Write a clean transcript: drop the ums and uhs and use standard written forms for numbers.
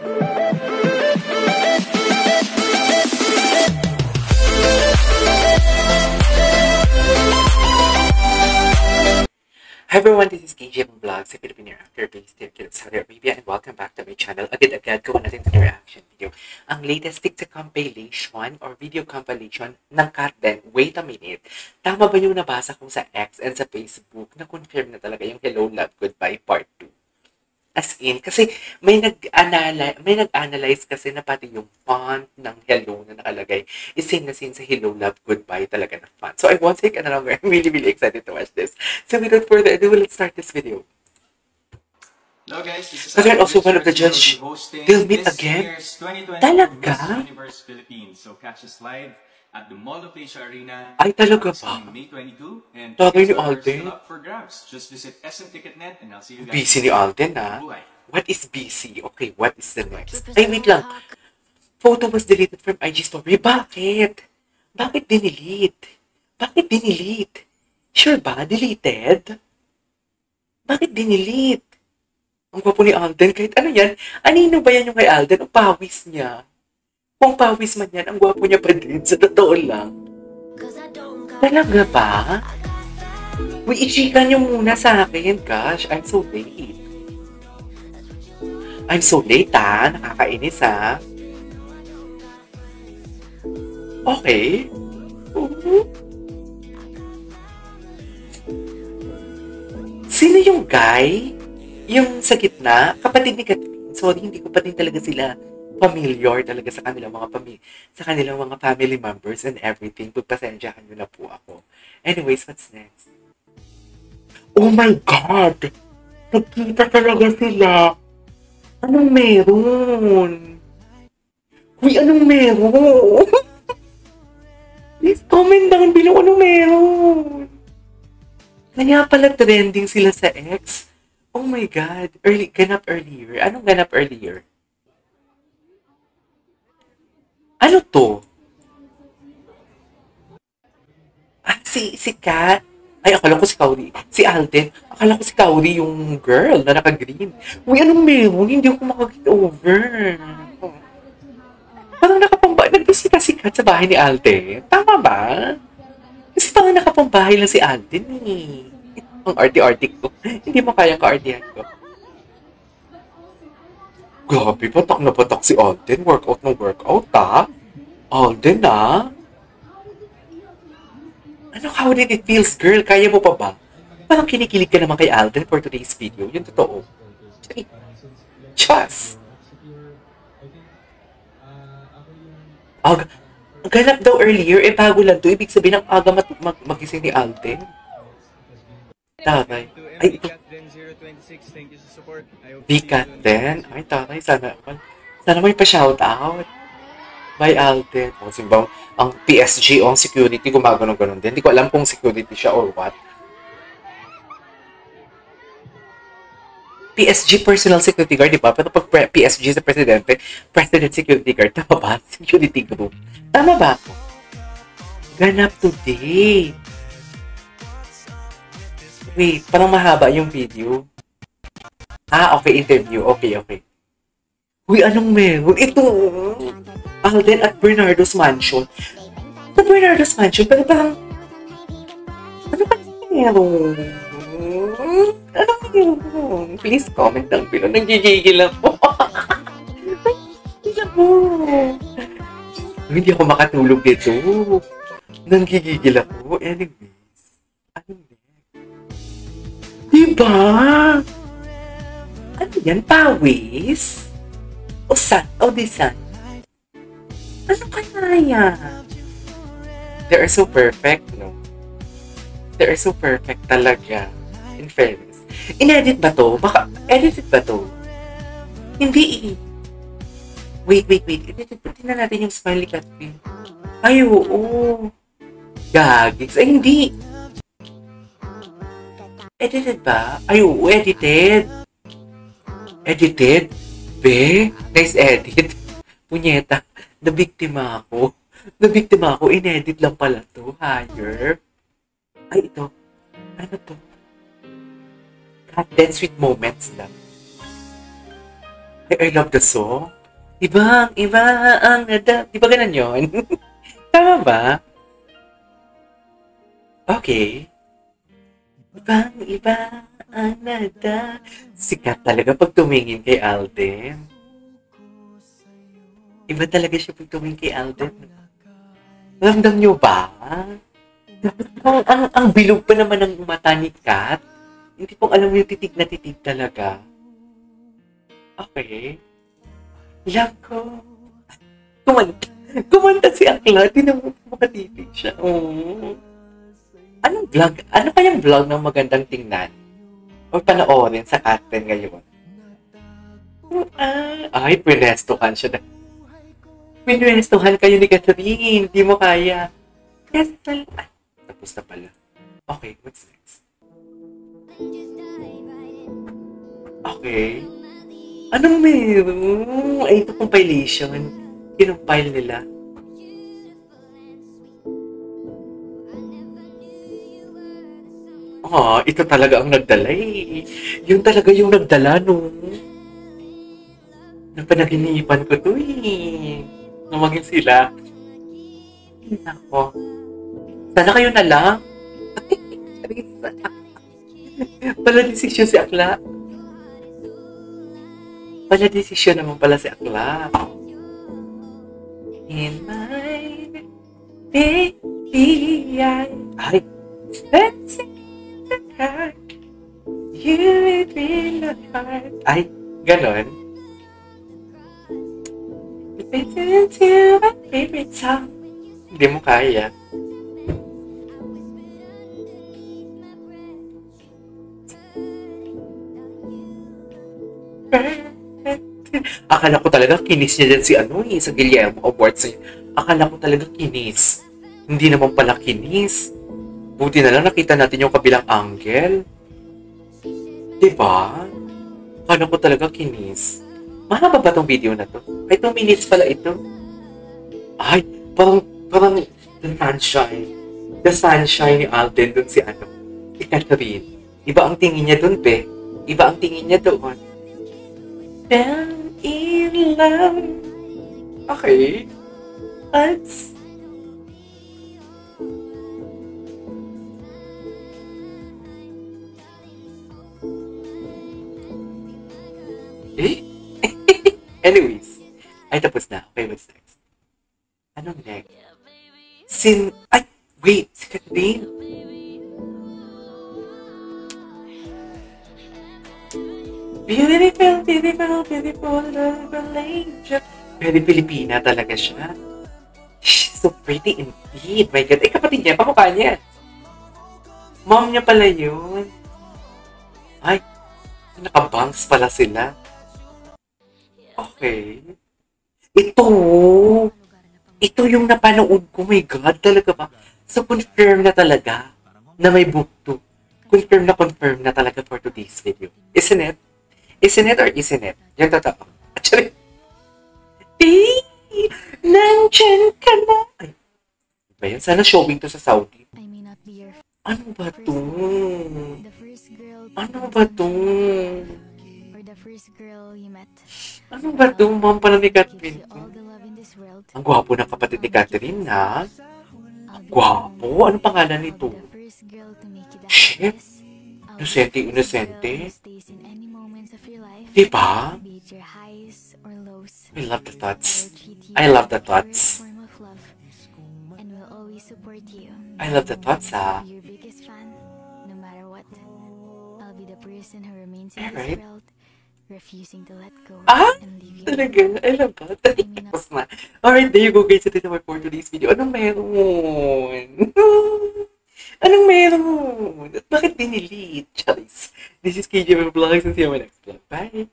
Hi everyone, this is KJ from Vlog sa Filipino actor based here in Saudi Arabia and welcome back to my channel. Agad-agad gawa natin sa reaction video. Ang latest TikTok compilation or video compilation ng Katden. Wait a minute. Tama ba yung nabasa ko sa X and sa Facebook na confirm na talaga yung Hello Love Goodbye Part 2? As in, kasi may nag-analyze kasi na pati yung font ng hello na nakalagay is same na same sa Hello Love Goodbye talaga na font. So I won't take any longer. I'm really excited to watch this. So without further ado, let's start this video. Hello guys, this is Because also one of the judge, they'll meet again? Talaga? Universe Philippines. So catch us live at the Mall of Asia Arena. Ay, talaga ba? May 22 and Tagay ni tickets are Alden? still up for grabs. Just visit SM Ticketnet and I'll see you guys. BC ni Alden, ha? What is BC? Okay, what is the next? Ay, wait lang. Photo was deleted from IG story. Bakit? Bakit dinelete? Bakit dinelete? Sure ba? Deleted? Bakit dinelete? Ang gwapo ni Alden. Kahit ano yan? Anino ba yan yung kay Alden? Ang pawis niya. Kung pawis man yan, ang gwapo niya pa din. Sa totoo lang. Talaga ba? Uy, ichika niyo muna sa akin. Gosh, I'm so late. I'm so late, ha? Nakakainis, ha? Okay. Sino yung guy? Yung sa gitna? Kapatid ni Catherine. Sorry, hindi ko pa din talaga sila familiar talaga sa kanilang mga family members and everything. Pagpasensyahan nyo na po ako. Anyways, what's next? Oh my God! Nagkita talaga sila! Anong meron? Uy, anong meron? Please comment down below anong meron. Kaya pala trending sila sa X. Oh my God. Ganap earlier. Anong ganap earlier? Ano to? Ah, si Kat. Ay, akala ko si Kauri. Si Alden. Akala ko si Kauri yung girl na naka-green. Uy, anong meron? Hindi ako makaget over. Parang nagbisita si Kat sa bahay ni Alden. Tama ba? Kasi parang nakapambahay lang si Alden eh. Ang arty-arty ko. Hindi mo kayang ka-artyhan ko. Grabe, patak na patak si Alden. Workout ng workout, ha? Alden, ha? Ano, how did it feels, girl? Kaya mo pa ba? Parang kinikilig ka naman kay Alden for today's video. Yung totoo. Chas! Ganap daw earlier, bago lang to. Ibig sabihin, ang aga magising ni Alden. Taray. Ay, ito. Katden. Ay, taray. Sana may pa-shoutout. By Alden. O, simbang, ang PSG o ang security, gumagano-ganon din. Hindi ko alam kung security siya or what. PSG personal security guard, di ba? Pero pag PSG sa presidente, president security guard, tama ba? Security group. Tama ba ako? Ganap today. Wait, parang mahaba yung video. Ah, okay, interview. Okay. Uy, anong meron? Ito, Alden at Bernardo's Mansion. Sa Bernardo's Mansion, pero parang, ano ba meron? Ano meron? Please comment down below. Nanggigigil ako. Hindi ako makatulog dito. Nanggigigil ako. Anyways, ano meron? Diba? Ano yan? Pawis? O sun? O di sun? Ano kaya yan? They are so perfect, no? They are so perfect talaga. In fairness. In-edit ba to? Baka, edited ba to? Hindi eh. Wait. Edited ba? Tingnan natin yung smiley cat film. Ay, oo. Gagigs. Ay, hindi. Edited ba? Ay, oo, edited. Edited? Be, nice edit. Punyeta, nabiktima ako. Inedit lang pala to. Higher. Ay, ito. Ano to? Katden sweet moments lang. I love the song. Iba ang nada. Di ba ganun yun? Tama ba? Okay. Iba ang nada. Sikat talaga pag tumingin kay Alden. Iba talaga siya pag tumingin kay Alden. Ramdam niyo ba? Ang bilog pa naman ng mata ni Kat. Hindi pong alam mo yung titig na titig talaga. Okay. Love ko. Kumanta si Akla. Tinan mo makatitig siya. Oh. Anong vlog? Ano kayang vlog ng magandang tingnan? O panoorin sa Katten ngayon? Ay, pinestohan siya na. Pinestohan kayo ni Catherine. Hindi mo kaya. Yes, tapos na pala. Okay, what's next? Okay. Anong meron? Ay, ito compilation. Kinumpile nila. Ito talaga ang nagdala eh. Yun talaga yung nagdala no. Napanaginipan ko to eh. Namagin sila. Nako. Sana kayo na lang. Pala desisyon si Akla. Pala desisyon naman pala si Akla. In my baby ay let's sing the heart. You with me in the heart. Ay, ganon. Listen to my favorite song. Hindi mo kaya. Akala ko talaga kinis niya dyan si sa Guillermo Awards. Akala ko talaga kinis. Hindi naman pala kinis. Buti na lang nakita natin yung kabilang angle. Diba? Akala ko talaga kinis. Mahaba ba tong video na to? Ay, 2 minutes pala ito. Ay, parang the sunshine. The sunshine ni Alden dun si si Catherine. Iba ang tingin niya dun, be. Iba ang tingin niya doon. Fell in love. Okay. Let's... Anyways. Ay, tapos na. Okay, what's next? Anong next? Ay, wait. Si Catherine. Beautiful, beautiful, beautiful, beautiful angel. Very Filipina talaga siya. She's so pretty indeed. My God. Kapatid niya, pamukha niya. Mom niya pala yun. Ay, nakabangs pala sila. Okay. Ito yung napanood ko. My God, talaga ba? So, confirm na talaga na may book 2. Confirm na talaga for today's video. Isn't it? Isn't it or isn't it? Yung totoo. Actually, nandyan ka na. Ay, ba yan? Sana showing to sa Saudi. Ano ba to? Ano ba to? Ano ba to? Mom pala ni Catherine. Ang gwapo ng kapatid ni Catherine, ha? Ang gwapo? Anong pangalan nito? Shit! Inosente. Diba? I love the thoughts. I love the thoughts. I love the thoughts, ha? Alright. Talaga. I love that. Tapos na. Alright, there you go guys. Ito naman for today's video. Anong meron? Anong meron? At bakit dinilit? Charis. This is KJ Vlogs and see you in my next vlog. Bye!